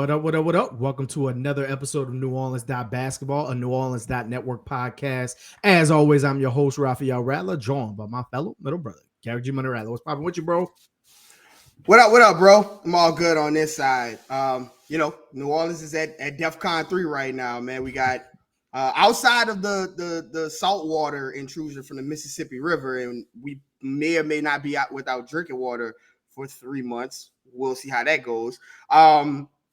What up, what up, what up? Welcome to another episode of New Orleans Basketball, a New Orleans Network podcast. As always, I'm your host, Raphael Rattler, joined by my fellow middle brother, Garrick Rattler. What's popping with you, bro? What up, bro? I'm all good on this side. New Orleans is at DEFCON 3 right now, man. We got outside of the saltwater intrusion from the Mississippi River, and we may or may not be out without drinking water for 3 months. We'll see how that goes.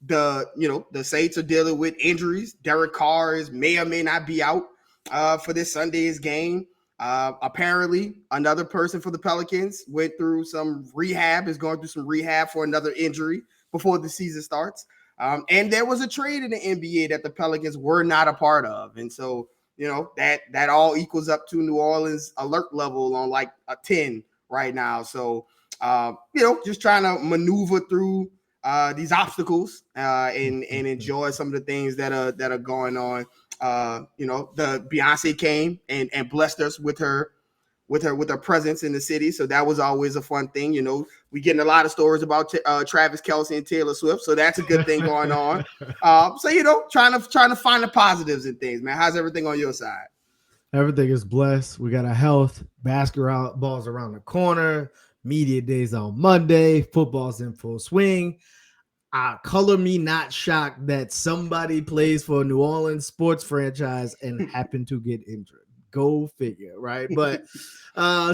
The Saints are dealing with injuries. Derek Carr may or may not be out for this Sunday's game. Apparently, another person for the Pelicans went through some rehab, is going through some rehab for another injury before the season starts. And there was a trade in the NBA that the Pelicans were not a part of. And so, that all equals up to New Orleans alert level on like a 10 right now. So, just trying to maneuver through these obstacles and enjoy some of the things that are going on. The Beyonce came and blessed us with her presence in the city. So that was always a fun thing. We getting a lot of stories about Travis Kelce and Taylor Swift. So that's a good thing going on. Trying to find the positives in things, man. How's everything on your side? Everything is blessed. We got our health, basketballs around the corner, media days on Monday, football's in full swing. Color me not shocked that somebody plays for a New Orleans sports franchise and happen to get injured. Go figure, right? But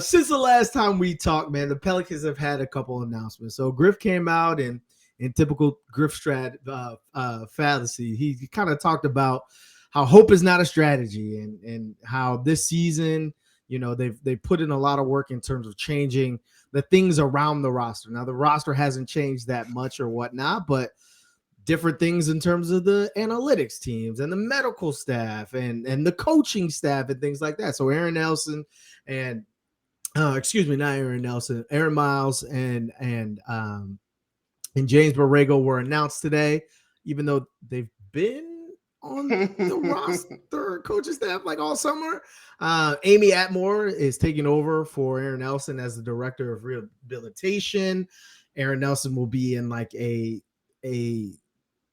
since the last time we talked, man, the Pelicans have had a couple announcements. So Griff came out and in typical Griff fallacy, he kind of talked about how hope is not a strategy and how this season, they've put in a lot of work in terms of changing the things around the roster. Now, the roster hasn't changed that much or whatnot, but different things in terms of the analytics teams and the medical staff and the coaching staff and things like that. So Aaron Nelson and Aaron Miles and James Borrego were announced today, even though they've been on the roster coaching staff like all summer. Amy Atmore is taking over for Aaron Nelson as the director of rehabilitation. Aaron Nelson will be in like a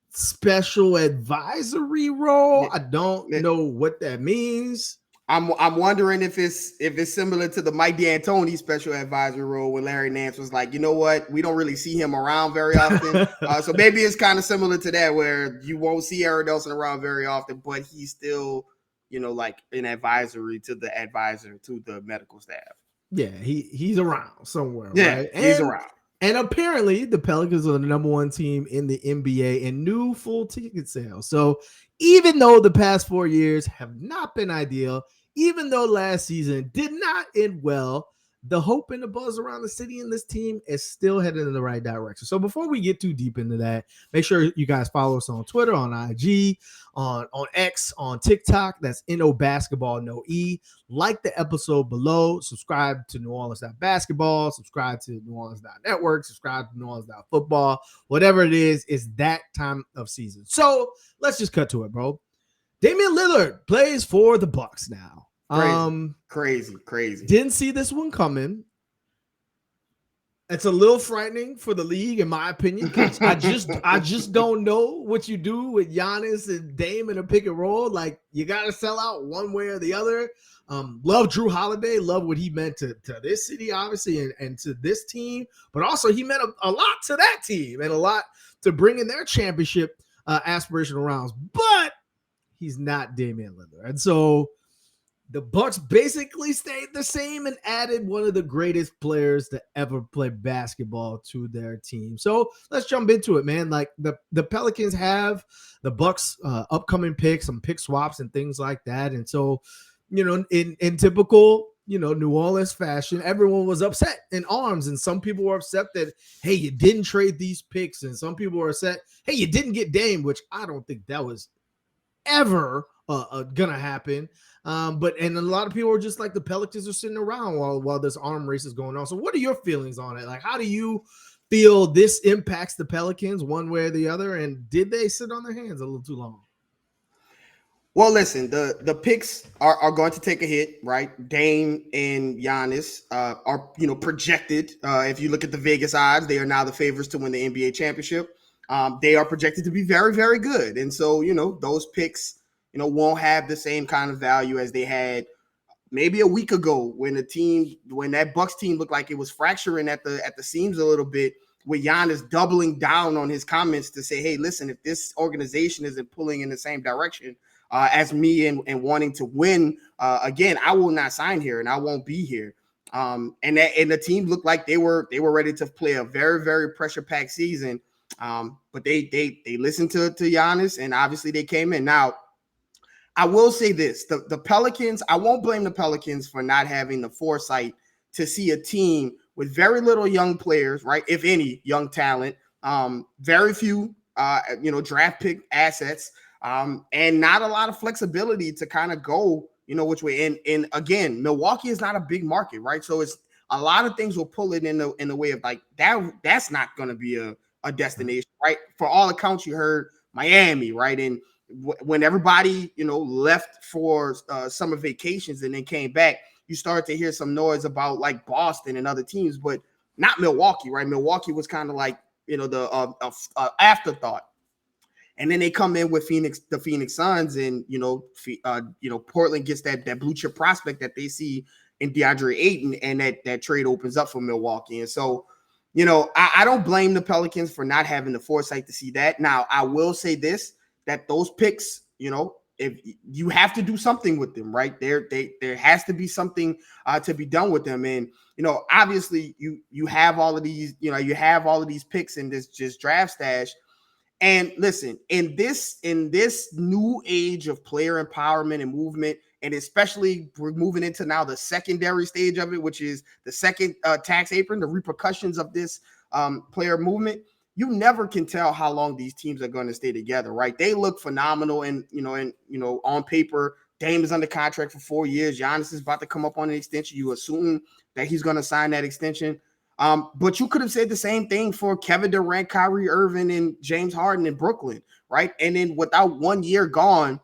special advisory role. I don't know what that means. I'm wondering if it's similar to the Mike D'Antoni special advisory role when Larry Nance was like, you know what, we don't really see him around very often. So maybe it's kind of similar to that, where you won't see Aaron Nelson around very often, but he's still, like an advisory to the advisor to the medical staff. Yeah, he's around somewhere. Yeah, right? He's around. And apparently the Pelicans are the number one team in the NBA in new full ticket sales. So even though the past 4 years have not been ideal, even though last season did not end well, the hope and the buzz around the city and this team is still headed in the right direction. So before we get too deep into that, make sure you guys follow us on Twitter, on IG, on X, on TikTok. That's NO Basketball, no E. Like the episode below. Subscribe to New Orleans Basketball. Subscribe to New Orleans Network. Subscribe to New Orleans Football. Whatever it is, it's that time of season. So let's just cut to it, bro. Damian Lillard plays for the Bucks now. Crazy. Didn't see this one coming. It's a little frightening for the league, in my opinion, because I just don't know what you do with Giannis and Dame in a pick and roll. Like, you got to sell out one way or the other. Love Drew Holiday. Love what he meant to this city, obviously, and to this team. But also, he meant a lot to that team and a lot to bring in their championship aspirational rounds. But he's not Damian Lillard. And so the Bucks basically stayed the same and added one of the greatest players to ever play basketball to their team. So let's jump into it, man. Like the Pelicans have the Bucks upcoming picks, some pick swaps and things like that. And so, in typical, New Orleans fashion, everyone was upset in arms. And some people were upset that, hey, you didn't trade these picks. And some people were upset, hey, you didn't get Dame, which I don't think that was ever gonna happen. But a lot of people are just like, the Pelicans are sitting around while this arm race is going on. So what are your feelings on it? Like, how do you feel this impacts the Pelicans one way or the other? And did they sit on their hands a little too long? Well, listen, the picks are going to take a hit, right? Dame and Giannis are projected. If you look at the Vegas odds, they are now the favorites to win the NBA championship. They are projected to be very, very good. And so, those picks, won't have the same kind of value as they had maybe a week ago when that Bucks team looked like it was fracturing at the seams a little bit, with Giannis doubling down on his comments to say, hey, listen, if this organization isn't pulling in the same direction as me and wanting to win again, I will not sign here and I won't be here. And the team looked like they were ready to play a very, very pressure-packed season. But they listened to Giannis, and obviously they came in. Now, I will say this: the Pelicans, I won't blame the Pelicans for not having the foresight to see a team with very little young players, right? If any young talent, very few, draft pick assets, and not a lot of flexibility to kind of go, which way. And again, Milwaukee is not a big market, right? So it's a lot of things will pull it in the way of like that. That's not going to be a destination, right? For all accounts, you heard Miami, right? And when everybody, left for summer vacations and then came back, you started to hear some noise about like Boston and other teams, but not Milwaukee, right? Milwaukee was kind of like, the afterthought. And then they come in with the Phoenix Suns, and Portland gets that blue chip prospect that they see in DeAndre Ayton, and that trade opens up for Milwaukee. And so, I don't blame the Pelicans for not having the foresight to see that. Now, I will say this: that those picks, if you have to do something with them, right? There has to be something to be done with them. And, obviously you have all of these, you have all of these picks in this just draft stash. And listen, in this new age of player empowerment and movement, and especially we're moving into now the secondary stage of it, which is the second tax apron, the repercussions of this player movement. You never can tell how long these teams are going to stay together, right? They look phenomenal, and on paper, Dame is under contract for 4 years. Giannis is about to come up on an extension. You assume that he's going to sign that extension. But you could have said the same thing for Kevin Durant, Kyrie Irving, and James Harden in Brooklyn, right? And then without 1 year gone,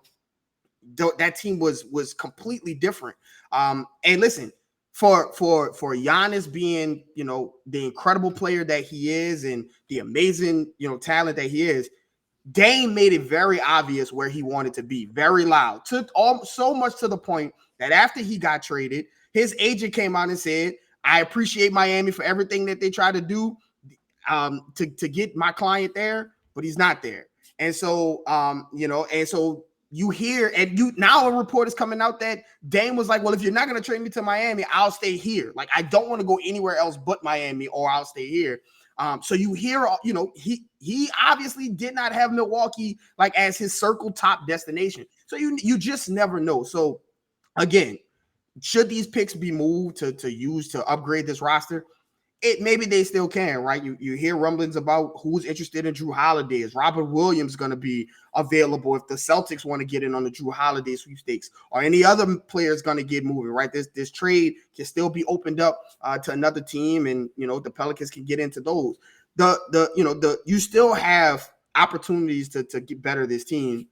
that team was completely different. And listen, for Giannis being, the incredible player that he is and the amazing, talent that he is, Dame made it very obvious where he wanted to be, very loud, so much to the point that after he got traded, his agent came out and said, I appreciate Miami for everything that they try to do to get my client there, but he's not there. And so, and so you hear, and now a report is coming out that Dame was like, well, if you're not going to trade me to Miami, I'll stay here. Like, I don't want to go anywhere else but Miami, or I'll stay here. So you hear, he obviously did not have Milwaukee like as his circle top destination. So you just never know. So again, should these picks be moved to use to upgrade this roster? Maybe they still can, right? You hear rumblings about who's interested in Jrue Holiday. Is Robert Williams going to be available if the Celtics want to get in on the Jrue Holiday sweepstakes, or any other players going to get moving, right? This trade can still be opened up to another team, and the Pelicans can get into those. You still have opportunities to get better this team.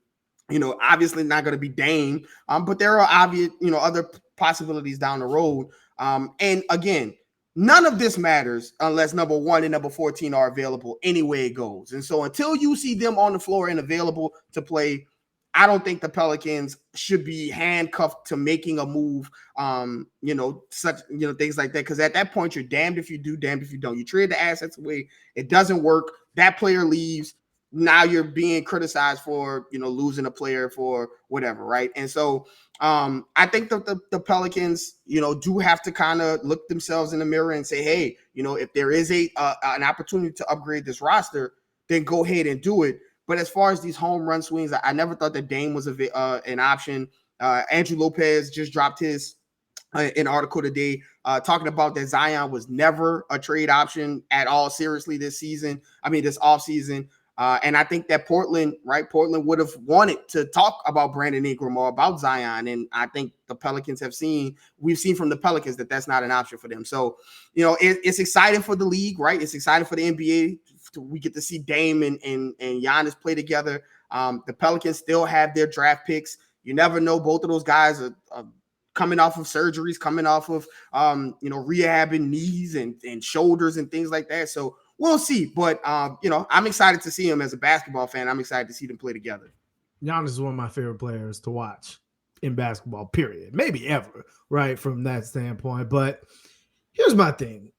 Obviously not going to be Dame, but there are obvious, other possibilities down the road. And again, none of this matters unless number 1 and number 14 are available any way it goes. And so until you see them on the floor and available to play, I don't think the Pelicans should be handcuffed to making a move, things like that. Because at that point, you're damned if you do, damned if you don't. You trade the assets away. It doesn't work. That player leaves. Now you're being criticized for, losing a player for whatever, right? And so I think that the Pelicans, do have to kind of look themselves in the mirror and say, hey, if there is an opportunity to upgrade this roster, then go ahead and do it. But as far as these home run swings, I never thought that Dame was an option. Andrew Lopez just dropped his an article today talking about that Zion was never a trade option at all seriously this offseason. And I think that Portland would have wanted to talk about Brandon Ingram or about Zion. And I think the Pelicans we've seen from the Pelicans that that's not an option for them. So, it's exciting for the league, right? It's exciting for the NBA. We get to see Dame and Giannis play together. The Pelicans still have their draft picks. You never know. Both of those guys are coming off of surgeries, coming off of, rehabbing knees and shoulders and things like that. So we'll see. But I'm excited to see him as a basketball fan. I'm excited to see them play together. Giannis is one of my favorite players to watch in basketball, period. Maybe ever, right? From that standpoint. But here's my thing.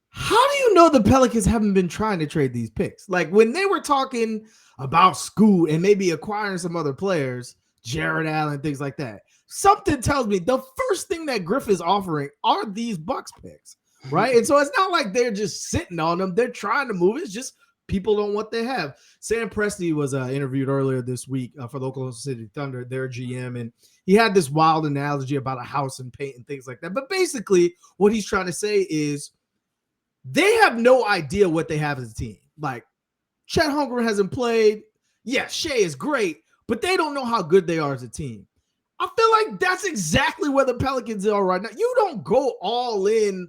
How do you know the Pelicans haven't been trying to trade these picks? Like when they were talking about Scoot and maybe acquiring some other players, Jared Allen, things like that, something tells me the first thing that Griff is offering are these Bucks picks, right? And so it's not like they're just sitting on them. They're trying to move. It's just people don't what they have. Sam Presti was interviewed earlier this week for the Oklahoma City Thunder, their GM, and he had this wild analogy about a house and paint and things like that. But basically what he's trying to say is they have no idea what they have as a team. Like Chet Holmgren hasn't played. Yeah, Shea is great, but they don't know how good they are as a team. I feel like that's exactly where the Pelicans are right now. You don't go all in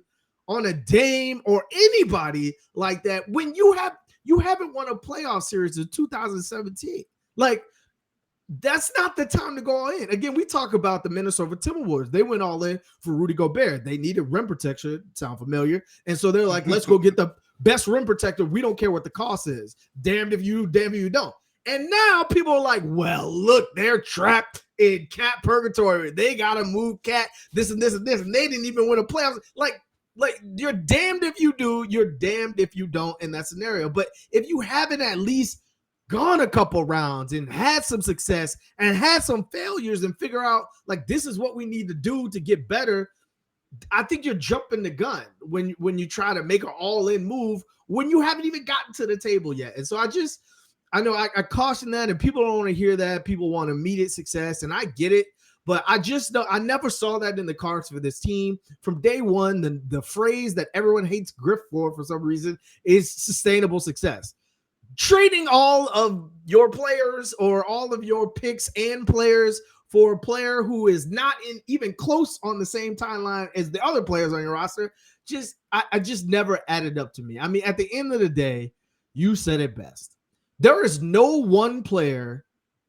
on a Dame or anybody like that when you haven't won a playoff series in 2017. Like, that's not the time to go all in. Again, we talk about the Minnesota Timberwolves. They went all in for Rudy Gobert. They needed rim protection. Sound familiar? And so they're like, let's go get the best rim protector. We don't care what the cost is. Damned if you, damned if you don't. And now people are like, well, look, they're trapped in cat purgatory. They got to move cat, this and this and this. And they didn't even win a playoffs. Like you're damned if you do, you're damned if you don't in that scenario. But if you haven't at least gone a couple rounds and had some success and had some failures and figure out like this is what we need to do to get better, I think you're jumping the gun when you try to make an all-in move when you haven't even gotten to the table yet. And so I know I caution that, and people don't want to hear that. People want immediate success, and I get it. But I never saw that in the cards for this team. From day one, the phrase that everyone hates Griff for some reason is sustainable success. Trading all of your players or all of your picks and players for a player who is not even close on the same timeline as the other players on your roster, I just never added up to me. I mean, at the end of the day, you said it best. There is no one player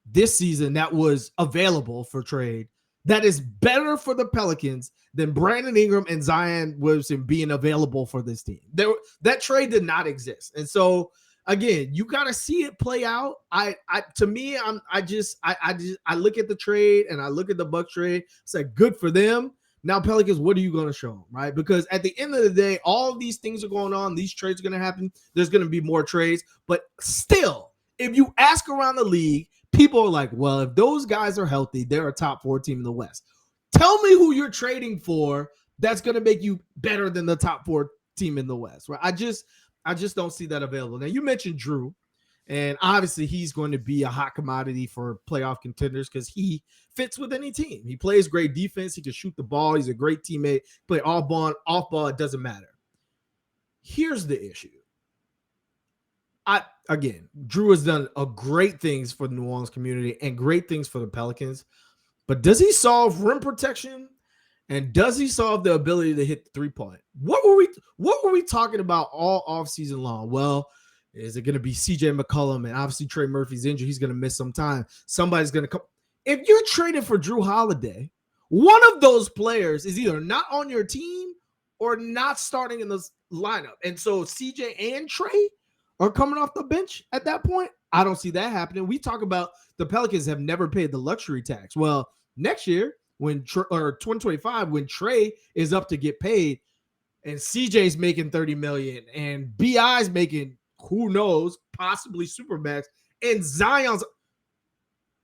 this season that was available for trade that is better for the Pelicans than Brandon Ingram and Zion Williamson being available for this team. That trade did not exist. And so again, you got to see it play out. I look at the trade and I look at the Bucks trade. It's like, good for them. Now, Pelicans, what are you going to show them, right? Because at the end of the day, all of these things are going on. These trades are going to happen. There's going to be more trades. But still, if you ask around the league, people are like, well, if those guys are healthy, they're a top 4 team in the West. Tell me who you're trading for that's going to make you better than the top 4 team in the West, right? I just don't see that available. Now, you mentioned Drew, and obviously he's going to be a hot commodity for playoff contenders because he fits with any team. He plays great defense. He can shoot the ball. He's a great teammate. Play off ball, it doesn't matter. Here's the issue. Drew has done great things for the New Orleans community and great things for the Pelicans, but does he solve rim protection? And does he solve the ability to hit the 3-point? What were we talking about all offseason long? Well, is it going to be CJ McCollum? And obviously Trey Murphy's injured. He's going to miss some time. Somebody's going to come. If you're trading for Drew Holiday, one of those players is either not on your team or not starting in the lineup. And so CJ and Trey are coming off the bench at that point. I don't see that happening. We talk about the Pelicans have never paid the luxury tax. Well, next year, or 2025, when Trey is up to get paid and CJ's making $30 million and BI's making, who knows, possibly Supermax, and Zion's,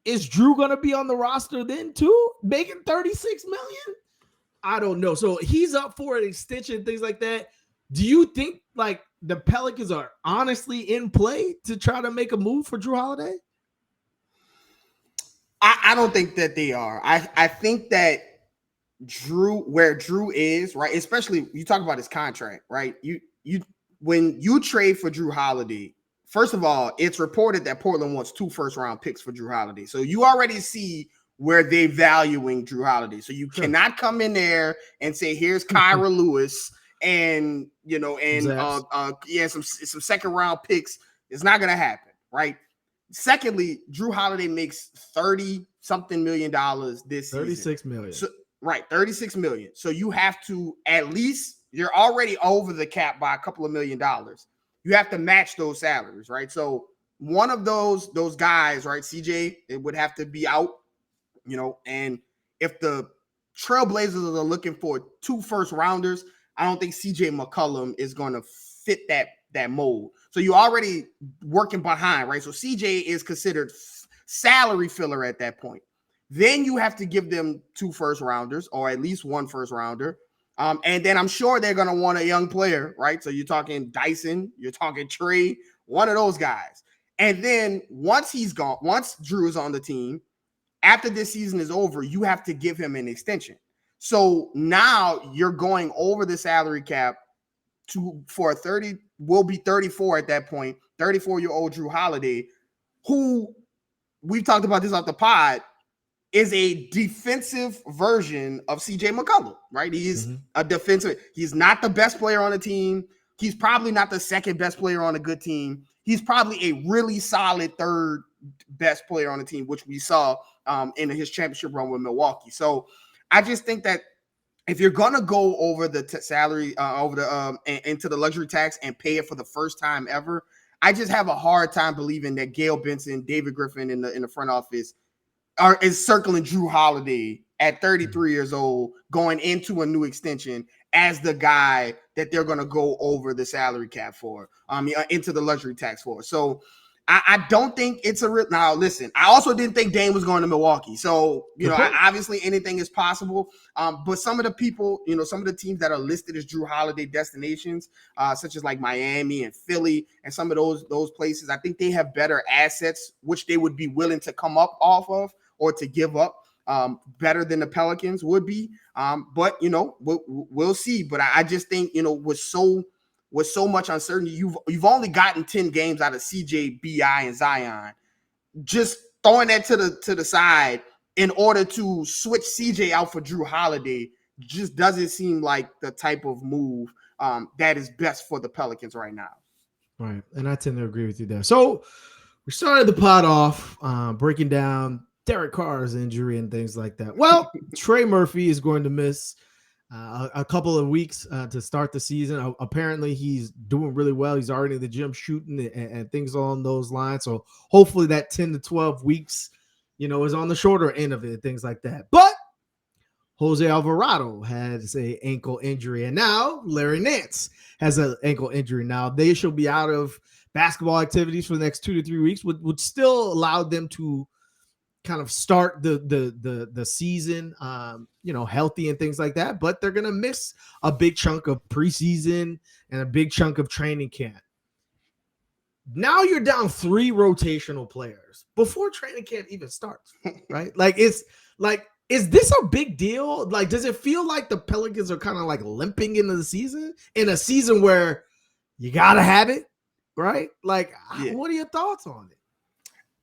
is Drew going to be on the roster then too, making $36 million? I don't know. So he's up for an extension, things like that. Do you think like the Pelicans are honestly in play to try to make a move for Drew Holiday? I don't think that they are. I think that where Drew is, right, especially you talk about his contract, right? When you trade for Drew Holiday, first of all, it's reported that Portland wants 2 first-round picks for Drew Holiday. So you already see where they're valuing Drew Holiday. So you cannot come in there and say, here's Kyra Lewis and some second-round picks. It's not going to happen, right? Secondly, Drew Holiday makes $30-something million this season. $36 million. So, right, $36 million. So you have to at least, you're already over the cap by a couple of $1 million. you have to match those salaries, right? So one of those guys, right, CJ, it would have to be out, and if the Trailblazers are looking for 2 first rounders, I don't think CJ McCollum is going to fit that mold. So you're already working behind, right? So CJ is considered salary filler at that point. Then you have to give them 2 first rounders or at least 1 first rounder. And then I'm sure they're going to want a young player, right? So you're talking Dyson, you're talking Trey, one of those guys. And then once he's gone, once Drew is on the team, after this season is over, you have to give him an extension. So now you're going over the salary cap for a 30, will be 34 at that point, 34-year-old Drew Holiday, who we've talked about this off the pod, is a defensive version of CJ McCollum, right? He's a defensive. He's not the best player on the team. He's probably not the second best player on a good team. He's probably a really solid third best player on the team, which we saw in his championship run with Milwaukee. So I just think that if you're gonna go over the salary, over the into the luxury tax and pay it for the first time ever, I just have a hard time believing that Gail Benson, David Griffin in the front office is circling Drew Holiday at 33 years old going into a new extension as the guy that they're going to go over the salary cap for, into the luxury tax for. So I don't think it's a real. Now, listen, I also didn't think Dame was going to Milwaukee. So, obviously anything is possible. But some of the people, some of the teams that are listed as Drew Holiday destinations, such as like Miami and Philly and some of those places, I think they have better assets, which they would be willing to come up off of or to give up better than the Pelicans would be. But, we'll see. But I just think, with so much uncertainty, you've only gotten 10 games out of CJ, BI, and Zion. Just throwing that to the side in order to switch CJ out for Drew Holiday just doesn't seem like the type of move that is best for the Pelicans right now. Right, and I tend to agree with you there. So we started the pod off breaking down Derek Carr's injury and things like that. Well, Trey Murphy is going to miss a couple of weeks to start the season. Apparently, he's doing really well. He's already in the gym shooting and things along those lines. So hopefully that 10 to 12 weeks, is on the shorter end of it, things like that. But Jose Alvarado has an ankle injury, and now Larry Nance has an ankle injury. Now they shall be out of basketball activities for the next 2 to 3 weeks, would still allow them to kind of start the season, healthy and things like that. But they're going to miss a big chunk of preseason and a big chunk of training camp. Now you're down 3 rotational players before training camp even starts, right? Is this a big deal? Like, does it feel like the Pelicans are kind of like limping into the season in a season where you got to have it, right? Like, What are your thoughts on it?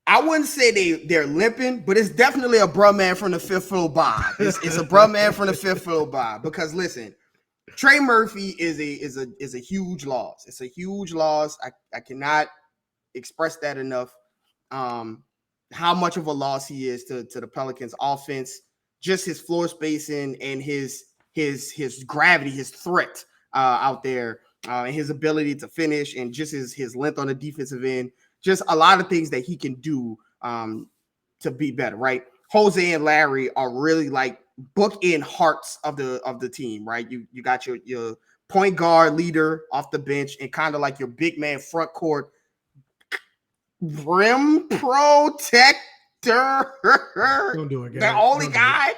I wouldn't say they're limping, but it's definitely a bruh man from the fifth floor bar. It's a bruh man from the fifth floor bar because listen, Trey Murphy is a huge loss. It's a huge loss. I cannot express that enough. How much of a loss he is to the Pelicans offense, just his floor spacing and his gravity, his threat out there, and his ability to finish and just his length on the defensive end. Just a lot of things that he can do to be better, right? Jose and Larry are really like bookend hearts of the team, right? You got your point guard leader off the bench and kind of like your big man front court rim protector. Don't do it, the only guy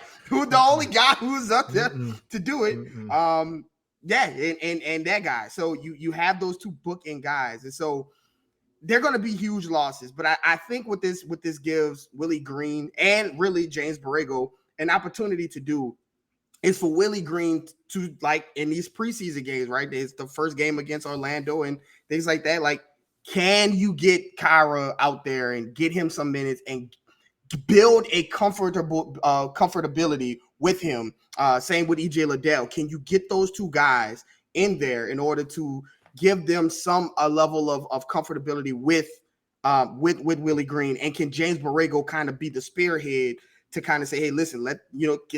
who's up there to do it. And that guy. So you have those 2 bookend guys, and so they're going to be huge losses. But I think what this gives Willie Green and really James Borrego an opportunity to do is for Willie Green to, like, in these preseason games, right? There's the first game against Orlando and things like that. Like, can you get Kyra out there and get him some minutes and build a comfortability with him? Same with EJ Liddell. Can you get those 2 guys in there in order to give them a level of comfortability with Willie Green? And can James Borrego kind of be the spearhead to kind of say, hey, listen,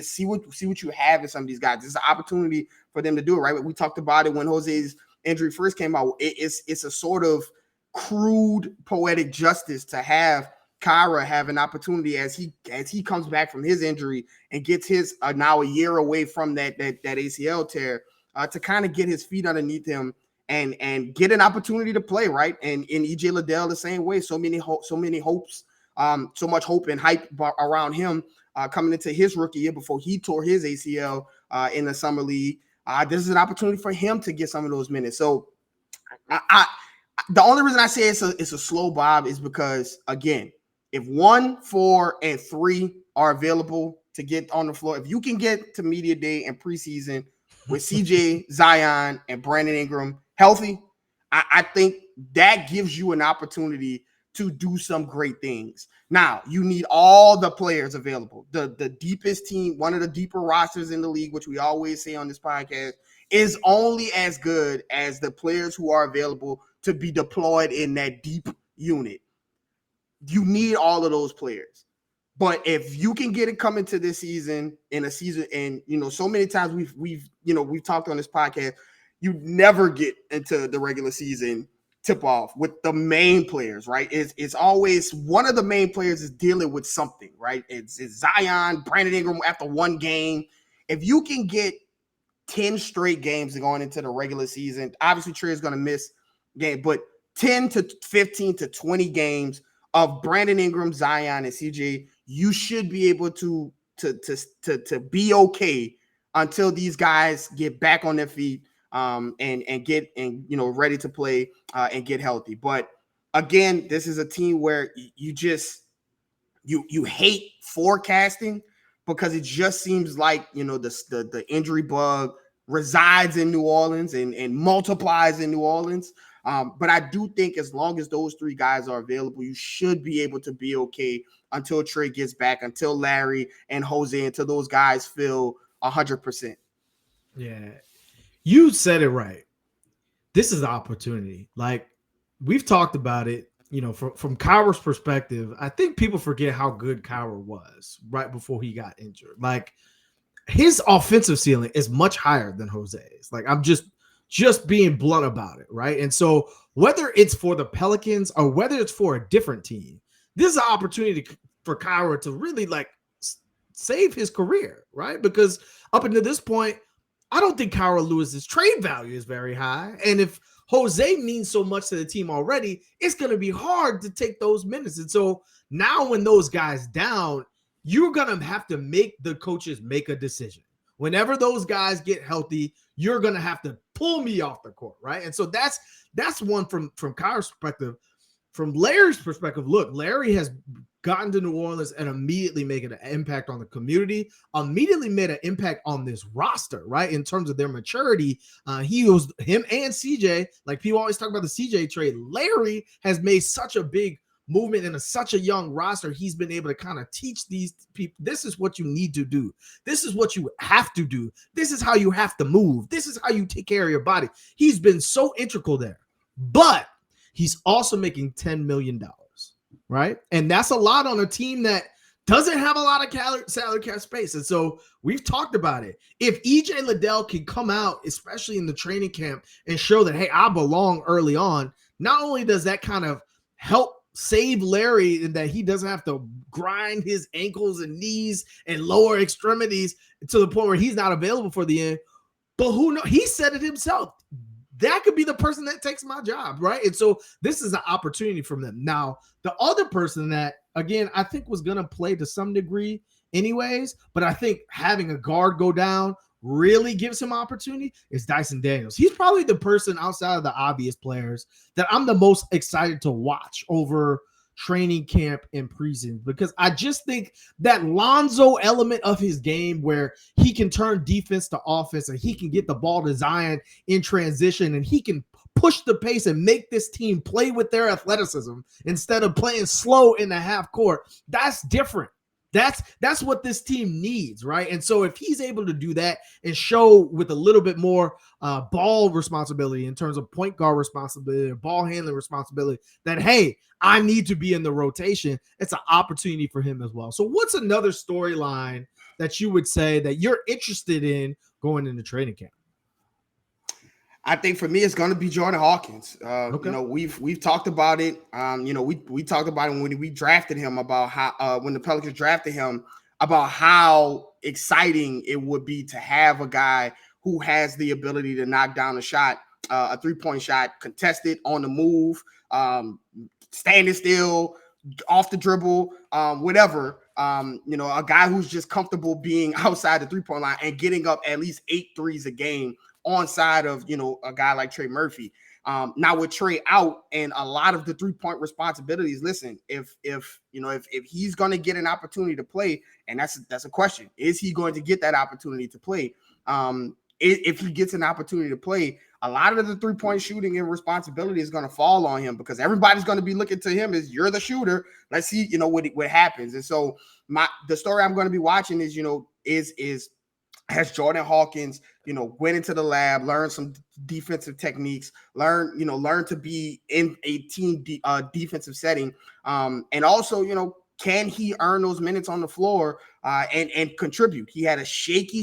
see what you have in some of these guys. This is an opportunity for them to do it, right? We talked about it when Jose's injury first came out, it's a sort of crude poetic justice to have Kyra have an opportunity as he comes back from his injury and gets his now a year away from that ACL tear to kind of get his feet underneath him and get an opportunity to play, right? And in EJ Liddell the same way, so many hopes, so much hope and hype around him coming into his rookie year before he tore his ACL in the summer league. This is an opportunity for him to get some of those minutes. So the only reason I say it's a slow bob is because, again, if 1, 4, and 3 are available to get on the floor, if you can get to media day and preseason with CJ, Zion, and Brandon Ingram healthy, I think that gives you an opportunity to do some great things. Now, you need all the players available. The deepest team, one of the deeper rosters in the league, which we always say on this podcast, is only as good as the players who are available to be deployed in that deep unit. You need all of those players. But if you can get it coming to this season in a season, and so many times we've talked on this podcast, you never get into the regular season tip off with the main players, right? It's always one of the main players is dealing with something, right? It's Zion, Brandon Ingram after one game. If you can get 10 straight games going into the regular season, obviously Trey is going to miss game, but 10 to 15 to 20 games of Brandon Ingram, Zion, and CJ, you should be able to be okay until these guys get back on their feet and get ready to play and get healthy. But again, this is a team where you hate forecasting because it just seems like the injury bug resides in New Orleans and multiplies in New Orleans. But I do think as long as those 3 guys are available, you should be able to be okay until Trey gets back, until Larry and Jose, until those guys feel 100%. Yeah, you said it right. This is the opportunity. Like, we've talked about it, from Kyra's perspective. I think people forget how good Kyra was right before he got injured. Like, his offensive ceiling is much higher than Jose's. Like, I'm just being blunt about it, right? And so whether it's for the Pelicans or whether it's for a different team, this is an opportunity for Kyra to really save his career, right? Because up until this point, I don't think Kyra Lewis's trade value is very high. And if Jose means so much to the team already, it's going to be hard to take those minutes. And so now when those guys down, you're going to have to make the coaches make a decision. Whenever those guys get healthy, you're going to have to pull me off the court, right? And so that's one from Kyra's perspective. From Larry's perspective, look, Larry has gotten to New Orleans and immediately making an impact on the community, immediately made an impact on this roster, right? In terms of their maturity, him and CJ, like people always talk about the CJ trade. Larry has made such a big movement in such a young roster. He's been able to kind of teach these people, this is what you need to do. This is what you have to do. This is how you have to move. This is how you take care of your body. He's been so integral there, but he's also making $10 million, right? And that's a lot on a team that doesn't have a lot of salary cap space. And so we've talked about it. If EJ Liddell can come out, especially in the training camp, and show that, hey, I belong early on, not only does that kind of help save Larry and that he doesn't have to grind his ankles and knees and lower extremities to the point where he's not available for the end. But who knows? He said it himself. That could be the person that takes my job, right? And so this is an opportunity from them. Now, the other person that, again, I think was going to play to some degree anyways, but I think having a guard go down really gives him opportunity is Dyson Daniels. He's probably the person outside of the obvious players that I'm the most excited to watch over training camp and preseason, because I just think that Lonzo element of his game where he can turn defense to offense and he can get the ball to Zion in transition and he can push the pace and make this team play with their athleticism instead of playing slow in the half court. That's different. That's what this team needs, right? And so if he's able to do that and show with a little bit more ball responsibility in terms of point guard responsibility and ball handling responsibility, that, hey, I need to be in the rotation, it's an opportunity for him as well. So what's another storyline that you would say that you're interested in going into training camp? I think for me, it's going to be Jordan Hawkins. Okay. We've talked about it. We talked about it when we drafted him, about how when the Pelicans drafted him, about how exciting it would be to have a guy who has the ability to knock down a shot, a 3-point shot, contested on the move, standing still, off the dribble, whatever. A guy who's just comfortable being outside the 3-point line and getting up at least 8 threes a game on side of, a guy like Trey Murphy. Now with Trey out and a lot of the 3-point responsibilities, listen, if he's going to get an opportunity to play, and that's a question, is he going to get that opportunity to play? If he gets an opportunity to play, a lot of the 3-point shooting and responsibility is going to fall on him, because everybody's going to be looking to him as, you're the shooter. Let's see, what happens. And so the story I'm going to be watching is has Jordan Hawkins, went into the lab, learned some defensive techniques, learn to be in a team defensive setting. And also, can he earn those minutes on the floor and contribute? He had a shaky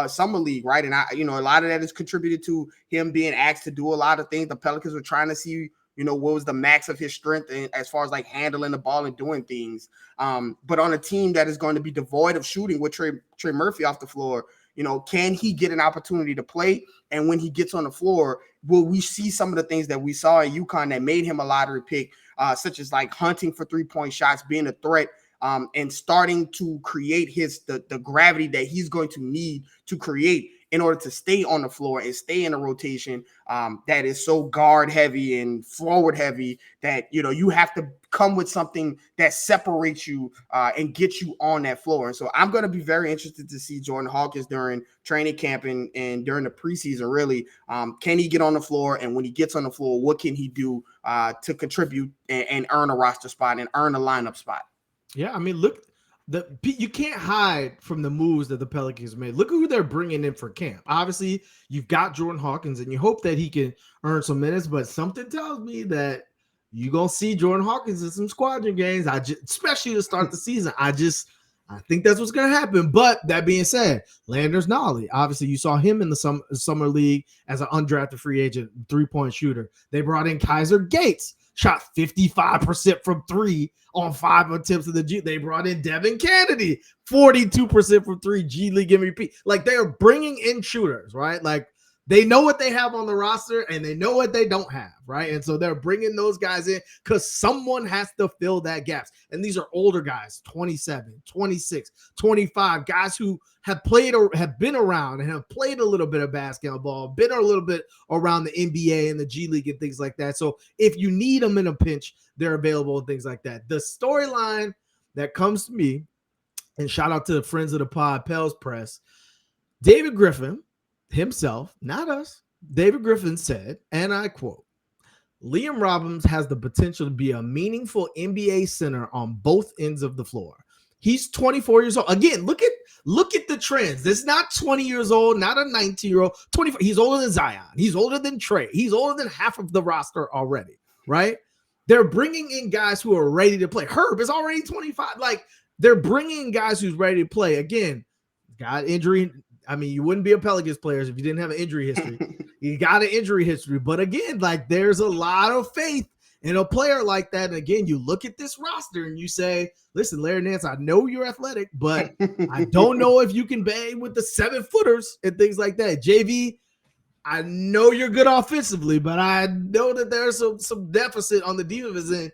summer league, right? And a lot of that is contributed to him being asked to do a lot of things. The Pelicans were trying to see, what was the max of his strength as far as like handling the ball and doing things. But on a team that is going to be devoid of shooting with Trey Murphy off the floor, can he get an opportunity to play? And when he gets on the floor, will we see some of the things that we saw in UConn that made him a lottery pick, such as like hunting for 3-point shots, being a threat, and starting to create the gravity that he's going to need to create in order to stay on the floor and stay in a rotation that is so guard heavy and forward heavy that, you have to come with something that separates you and gets you on that floor. And so I'm going to be very interested to see Jordan Hawkins during training camp and during the preseason, really. Can he get on the floor? And when he gets on the floor, what can he do to contribute and earn a roster spot and earn a lineup spot? Yeah, I mean, look, you can't hide from the moves that the Pelicans made. Look who they're bringing in for camp. Obviously, you've got Jordan Hawkins, and you hope that he can earn some minutes, but something tells me that you're going to see Jordan Hawkins in some squadron games, especially to start the season. I think that's what's going to happen. But that being said, Landers Nolley, obviously you saw him in the summer league as an undrafted free agent 3-point shooter. They brought in Kaiser Gates, shot 55% from 3 on 5 attempts of the G. They brought in Devin Kennedy, 42% from 3, G League MVP. Like, they're bringing in shooters, right? Like, they know what they have on the roster and they know what they don't have, right? And so they're bringing those guys in because someone has to fill that gaps. And these are older guys, 27, 26, 25, guys who have played or have been around and have played a little bit of basketball, been a little bit around the NBA and the G League and things like that. So if you need them in a pinch, they're available and things like that. The storyline that comes to me, and shout out to the friends of the pod, Pels Press, David Griffin himself, not us, David Griffin said, and I quote, Liam Robbins has the potential to be a meaningful NBA center on both ends of the floor. He's 24 years old. Again, look at the trends. This is not 20 years old, not a 19-year-old, 24. He's older than Zion. He's older than Trey. He's older than half of the roster already, right? They're bringing in guys who are ready to play. Herb is already 25. Like, they're bringing in guys who's ready to play. Again, got injury. I mean, you wouldn't be a Pelicans player if you didn't have an injury history. You got an injury history. But again, like, there's a lot of faith in a player like that. And again, you look at this roster and you say, listen, Larry Nance, I know you're athletic, but I don't know if you can bang with the 7-footers and things like that. JV, I know you're good offensively, but I know that there's some deficit on the defensive end.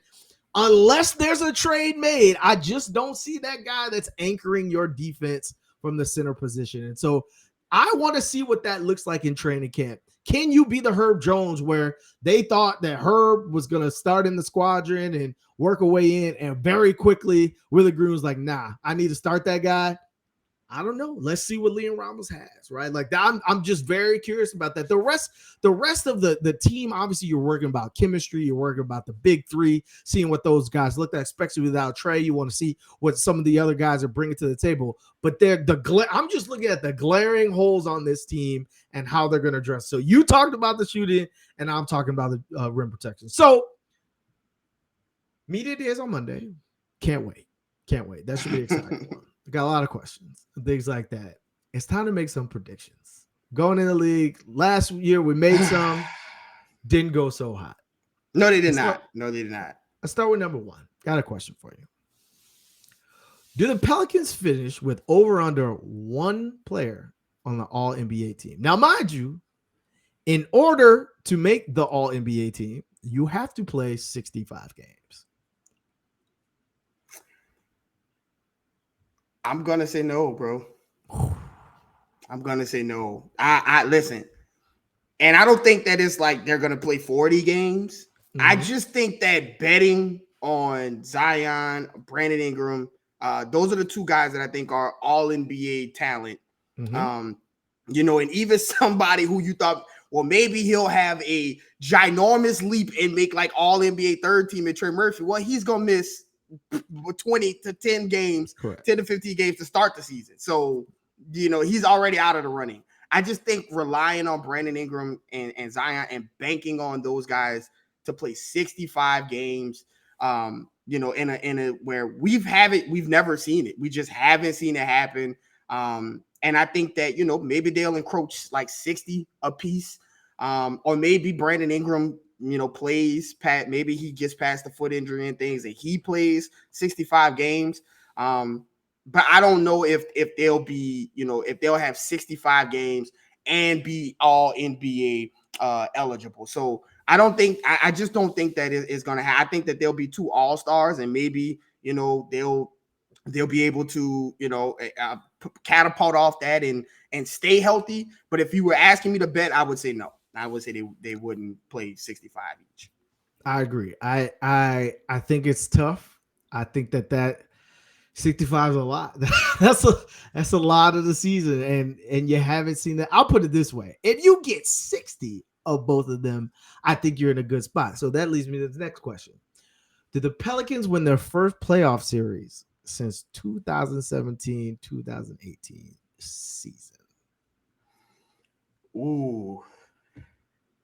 Unless there's a trade made, I just don't see that guy that's anchoring your defense from the center position. And so I want to see what that looks like in training camp. Can you be the Herb Jones where they thought that Herb was going to start in the squadron and work a way in, and very quickly Willie Green was like, nah, I need to start that guy? I don't know. Let's see what Liam Ramos has, right? Like, I'm just very curious about that. The rest of the team, obviously, you're working about chemistry. You're working about the big three, seeing what those guys look like, especially without Trey. You want to see what some of the other guys are bringing to the table. But I'm just looking at the glaring holes on this team and how they're going to dress. So you talked about the shooting, and I'm talking about the rim protection. So media day is on Monday. Can't wait. That should be exciting. I got a lot of questions and things like that. It's time to make some predictions. going in the league. Last year we made some, didn't go so hot. No, they did Let's start, not. No, they did not. let's start with number one. Got a question for you. Do the Pelicans finish with over under one player on the All NBA team? Now, mind you, in order to make the All NBA team, you have to play 65 games. I'm gonna say no, bro. I'm gonna say no. I listen, and I don't think that it's like they're gonna play 40 games. Mm-hmm. I just think that betting on Zion, Brandon Ingram, those are the two guys that I think are all NBA talent. Mm-hmm. And even somebody who you thought, well, maybe he'll have a ginormous leap and make like all NBA third team at Trey Murphy. Well, he's gonna miss 20 to 10 games, correct, 10 to 15 games to start the season. So, he's already out of the running. I just think relying on Brandon Ingram and Zion and banking on those guys to play 65 games, in a where we've never seen it. We just haven't seen it happen. And I think that, maybe they'll encroach like 60 a piece. Or maybe Brandon Ingram, plays maybe he gets past the foot injury and things and he plays 65 games. But I don't know if they'll be, if they'll have 65 games and be all NBA eligible. So I just don't think that is going to happen. I think that there'll be two all-stars and maybe, they'll be able to, catapult off that and stay healthy. But if you were asking me to bet, I would say no. I would say they wouldn't play 65 each. I agree. I think it's tough. I think that 65 is a lot. That's a lot of the season, and you haven't seen that. I'll put it this way: if you get 60 of both of them, I think you're in a good spot. So that leads me to the next question: did the Pelicans win their first playoff series since 2017-2018 season? Ooh,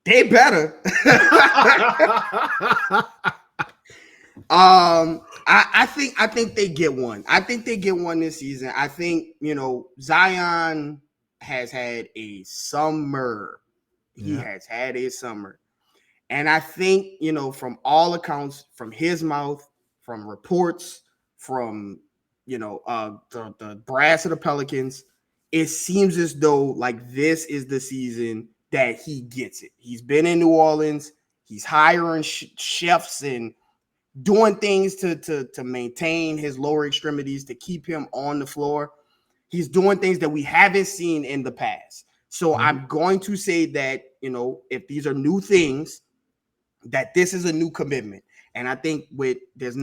they better. I think they get one. I think they get one this season. I think, Zion has had a summer. He has had a summer. And I think, from all accounts, from his mouth, from reports, from, the brass of the Pelicans, it seems as though like this is the season that he gets it. He's been in New Orleans. He's hiring chefs and doing things to maintain his lower extremities, to keep him on the floor. He's doing things that we haven't seen in the past. So I'm going to say that, if these are new things, that this is a new commitment. And I think there's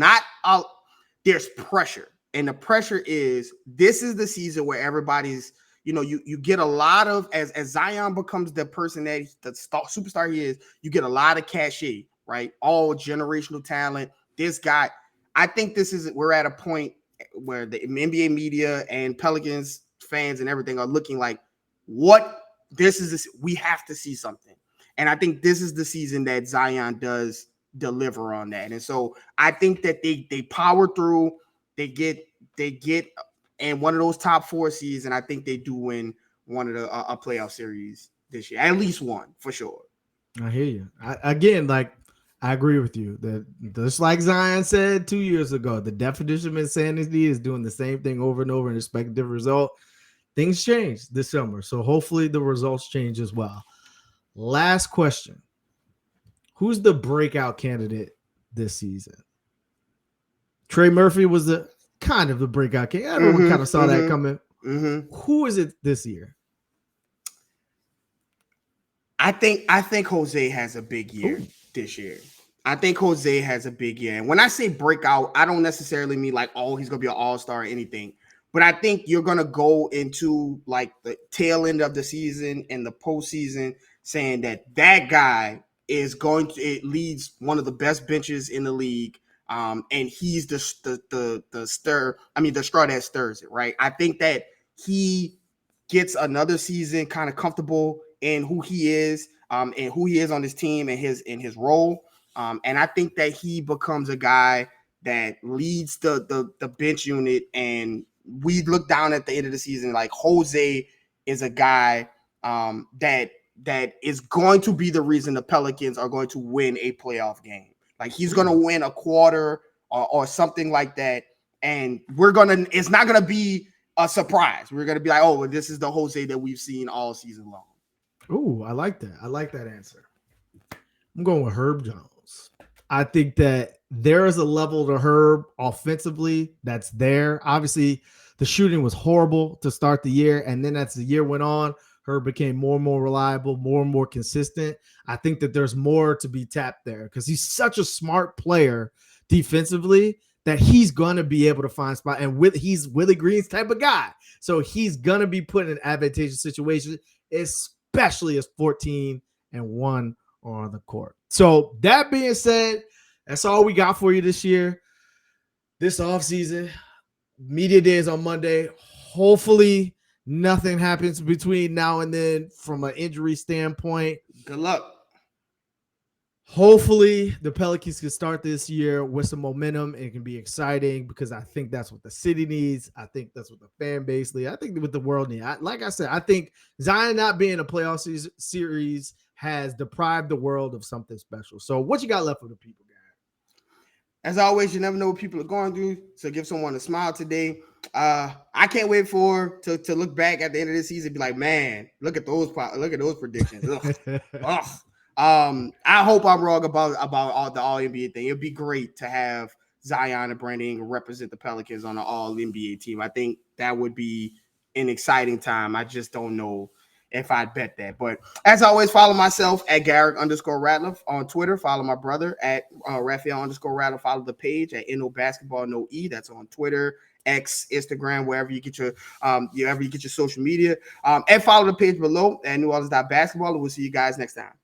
pressure. And the pressure is, this is the season where everybody's, you get a lot of, as Zion becomes the person that the superstar he is, you get a lot of cachet, right? All generational talent. This guy, I think we're at a point where the NBA media and Pelicans fans and everything are looking like, we have to see something. And I think this is the season that Zion does deliver on that. And so I think that they power through, they get in one of those top 4 seeds, and I think they do win one of a playoff series this year, at least one for sure. I hear you. I agree with you that, just like Zion said 2 years ago, the definition of insanity is doing the same thing over and over and expect a different result. Things change this summer, so hopefully the results change as well. Last question: who's the breakout candidate this season? Trey Murphy was the breakout candidate. Everyone kind of saw that coming. Who is it this year? I think Jose has a big year this year. I think Jose has a big year. And when I say breakout, I don't necessarily mean like, he's going to be an all-star or anything. But I think you're going to go into like the tail end of the season and the postseason saying that guy is it leads one of the best benches in the league. And he's the straw that stirs it, right? I think that he gets another season kind of comfortable in who he is, and who he is on his team and his role. And I think that he becomes a guy that leads the bench unit, and we look down at the end of the season like Jose is a guy that is going to be the reason the Pelicans are going to win a playoff game. Like he's going to win a quarter or something like that. And it's not going to be a surprise. We're going to be like, oh, this is the Jose that we've seen all season long. Ooh, I like that. I like that answer. I'm going with Herb Jones. I think that there is a level to Herb offensively that's there. Obviously, the shooting was horrible to start the year. And then as the year went on, Herb became more and more reliable, more and more consistent. I think that there's more to be tapped there because he's such a smart player defensively that he's going to be able to find spot. And he's Willie Green's type of guy. So he's going to be put in an advantageous situation, especially as 14-1 on the court. So that being said, that's all we got for you this year. This offseason, media day is on Monday. Hopefully nothing happens between now and then from an injury standpoint. Good luck. Hopefully the Pelicans can start this year with some momentum and it can be exciting because I think that's what the city needs. I think that's what the fan base needs. I think what the world needs. Like I said, I think Zion not being a playoff series has deprived the world of something special. So what you got left for the people, guys? As always, you never know what people are going through. So give someone a smile today. I can't wait to look back at the end of this season and be like, man, look at those predictions. Ugh. I hope I'm wrong about all the All NBA thing. It'd be great to have Zion and Brandon Ingram represent the Pelicans on an All NBA team. I think that would be an exciting time. I just don't know if I'd bet that. But as always, follow myself at Garrick_Rattler on Twitter. Follow my brother at Raphael_Rattler. Follow the page at NO Basketball No E. That's on Twitter, X, Instagram, wherever you get your social media. And follow the page below at New Orleans.basketball. And we'll see you guys next time.